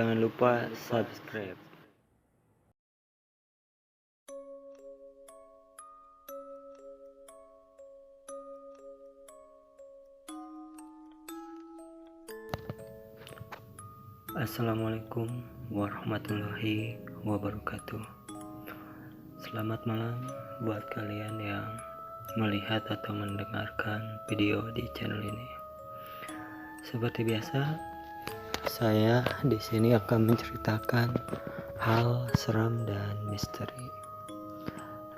Jangan lupa subscribe. Assalamualaikum warahmatullahi wabarakatuh. Selamat malam buat kalian yang melihat atau mendengarkan video di channel ini. Seperti biasa, saya di sini akan menceritakan hal seram dan misteri.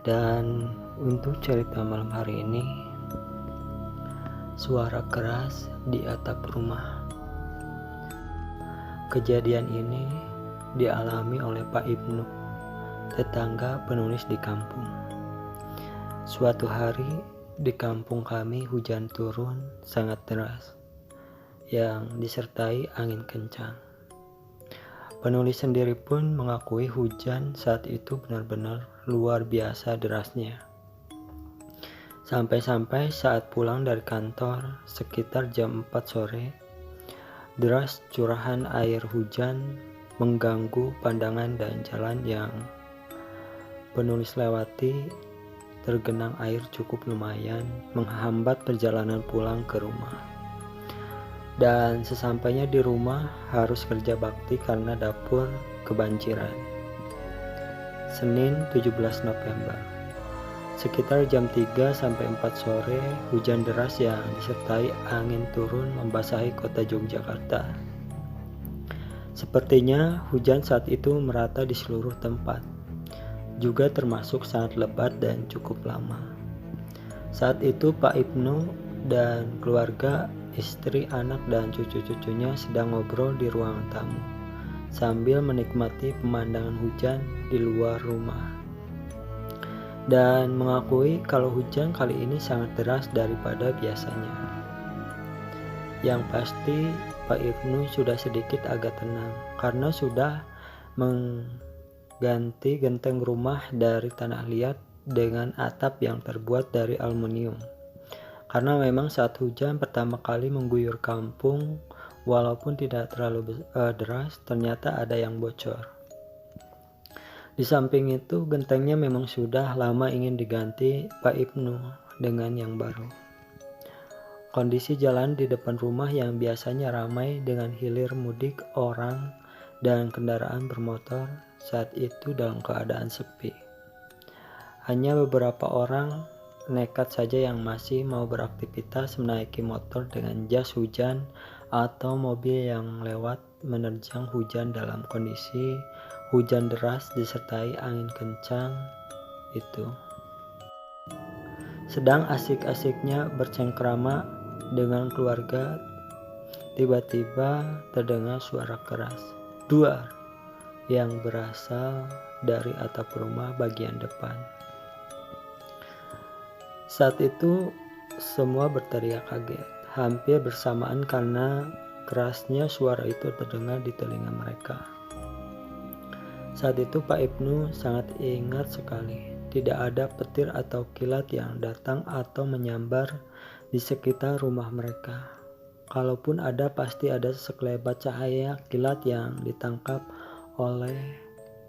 Dan untuk cerita malam hari ini, suara keras di atap rumah. Kejadian ini dialami oleh Pak Ibnu, tetangga penulis di kampung. Suatu hari di kampung kami hujan turun sangat deras yang disertai angin kencang. Penulis sendiri pun mengakui hujan saat itu benar-benar luar biasa derasnya. Sampai-sampai saat pulang dari kantor sekitar jam 4 sore, deras curahan air hujan mengganggu pandangan dan jalan yang penulis lewati. Tergenang air cukup lumayan menghambat perjalanan pulang ke rumah. Dan sesampainya di rumah harus kerja bakti karena dapur kebanjiran. Senin 17 November. Sekitar jam 3 sampai 4 sore, hujan deras yang disertai angin turun membasahi kota Yogyakarta. Sepertinya hujan saat itu merata di seluruh tempat, juga termasuk sangat lebat dan cukup lama. Saat itu Pak Ibnu dan keluarga, istri, anak, dan cucu-cucunya sedang ngobrol di ruangan tamu, sambil menikmati pemandangan hujan di luar rumah. Dan mengakui kalau hujan kali ini sangat deras daripada biasanya. Yang pasti Pak Ibnu sudah sedikit agak tenang karena sudah mengganti genteng rumah dari tanah liat dengan atap yang terbuat dari aluminium. Karena memang saat hujan pertama kali mengguyur kampung, walaupun tidak terlalu deras, ternyata ada yang bocor. Di samping itu, gentengnya memang sudah lama ingin diganti Pak Ibnu dengan yang baru. Kondisi jalan di depan rumah yang biasanya ramai dengan hilir mudik orang dan kendaraan bermotor saat itu dalam keadaan sepi. Hanya beberapa orang nekat saja yang masih mau beraktivitas menaiki motor dengan jas hujan atau mobil yang lewat menerjang hujan dalam kondisi hujan deras disertai angin kencang itu. Sedang asik-asiknya bercengkrama dengan keluarga, tiba-tiba terdengar suara keras duar yang berasal dari atap rumah bagian depan. Saat itu semua berteriak kaget, hampir bersamaan karena kerasnya suara itu terdengar di telinga mereka. Saat itu Pak Ibnu sangat ingat sekali, tidak ada petir atau kilat yang datang atau menyambar di sekitar rumah mereka. Kalaupun ada, pasti ada sekelebat cahaya kilat yang ditangkap oleh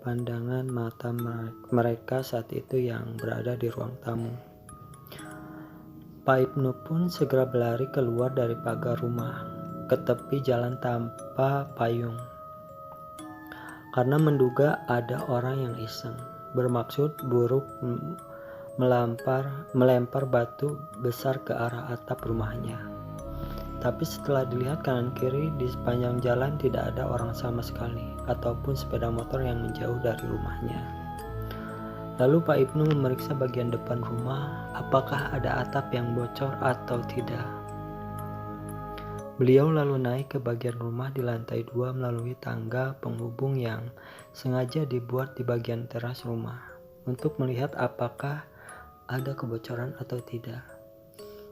pandangan mata mereka saat itu yang berada di ruang tamu. Pak Ibnu pun segera berlari keluar dari pagar rumah ke tepi jalan tanpa payung, karena menduga ada orang yang iseng bermaksud buruk melempar batu besar ke arah atap rumahnya. Tapi setelah dilihat kanan kiri di sepanjang jalan tidak ada orang sama sekali ataupun sepeda motor yang menjauh dari rumahnya. Lalu Pak Ibnu memeriksa bagian depan rumah, apakah ada atap yang bocor atau tidak. Beliau lalu naik ke bagian rumah di lantai 2 melalui tangga penghubung yang sengaja dibuat di bagian teras rumah untuk melihat apakah ada kebocoran atau tidak.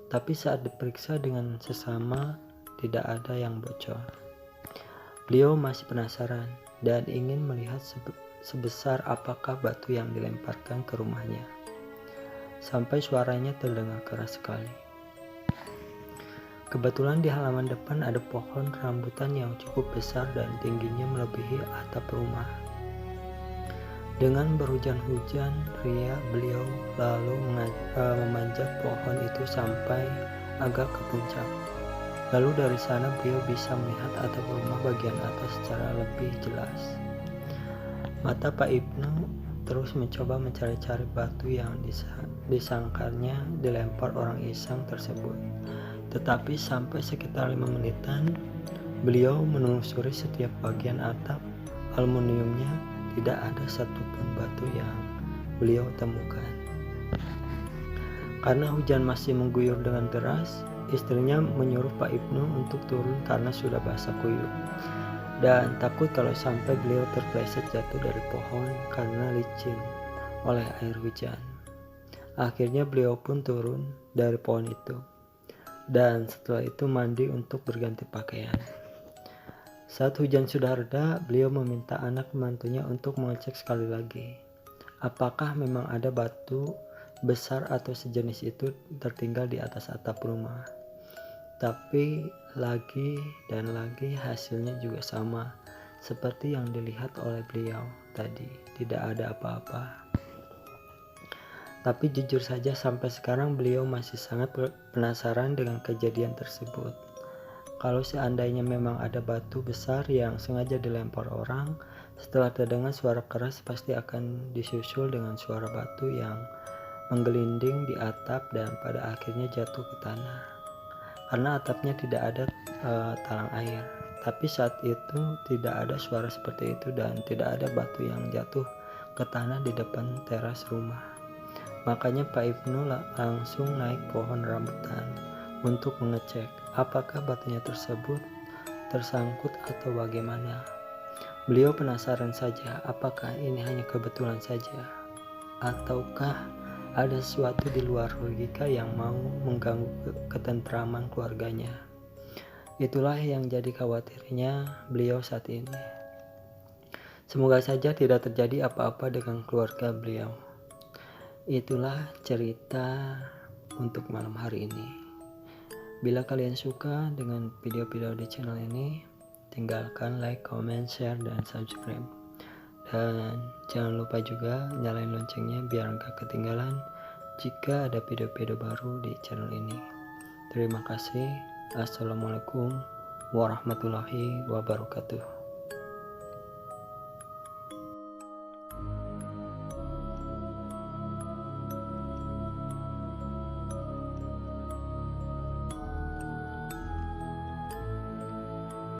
Tapi saat diperiksa dengan sesama, tidak ada yang bocor. Beliau masih penasaran dan ingin melihat sebesar apakah batu yang dilemparkan ke rumahnya. Sampai suaranya terdengar keras sekali. Kebetulan di halaman depan ada pohon rambutan yang cukup besar dan tingginya melebihi atap rumah. Dengan berhujan-hujan ria, beliau lalu memanjat pohon itu sampai agak ke puncak. Lalu dari sana beliau bisa melihat atap rumah bagian atas secara lebih jelas. Mata Pak Ibnu terus mencoba mencari-cari batu yang disangkanya dilempar orang iseng tersebut. Tetapi sampai sekitar 5 menitan, beliau menelusuri setiap bagian atap aluminiumnya, tidak ada satupun batu yang beliau temukan. Karena hujan masih mengguyur dengan deras, istrinya menyuruh Pak Ibnu untuk turun karena sudah basah kuyup dan takut kalau sampai beliau terpleset jatuh dari pohon karena licin oleh air hujan. Akhirnya beliau pun turun dari pohon itu dan setelah itu mandi untuk berganti pakaian. Saat hujan sudah reda, beliau meminta anak mantunya untuk mengecek sekali lagi apakah memang ada batu besar atau sejenis itu tertinggal di atas atap rumah. Tapi lagi dan lagi hasilnya juga sama seperti yang dilihat oleh beliau tadi, tidak ada apa-apa. Tapi jujur saja sampai sekarang beliau masih sangat penasaran dengan kejadian tersebut. Kalau seandainya memang ada batu besar yang sengaja dilempar orang, setelah terdengar suara keras pasti akan disusul dengan suara batu yang menggelinding di atap dan pada akhirnya jatuh ke tanah. Karena atapnya tidak ada talang air. Tapi saat itu tidak ada suara seperti itu dan tidak ada batu yang jatuh ke tanah di depan teras rumah. Makanya Pak Ibnu langsung naik pohon rambutan untuk mengecek apakah batunya tersebut tersangkut atau bagaimana. Beliau penasaran saja apakah ini hanya kebetulan saja ataukah ada sesuatu di luar logika yang mau mengganggu ketentraman keluarganya. Itulah yang jadi khawatirnya beliau saat ini. Semoga saja tidak terjadi apa-apa dengan keluarga beliau. Itulah cerita untuk malam hari ini. Bila kalian suka dengan video-video di channel ini, tinggalkan like, comment, share, dan subscribe. Dan jangan lupa juga nyalain loncengnya biar gak ketinggalan jika ada video-video baru di channel ini. Terima kasih. Assalamualaikum warahmatullahi wabarakatuh.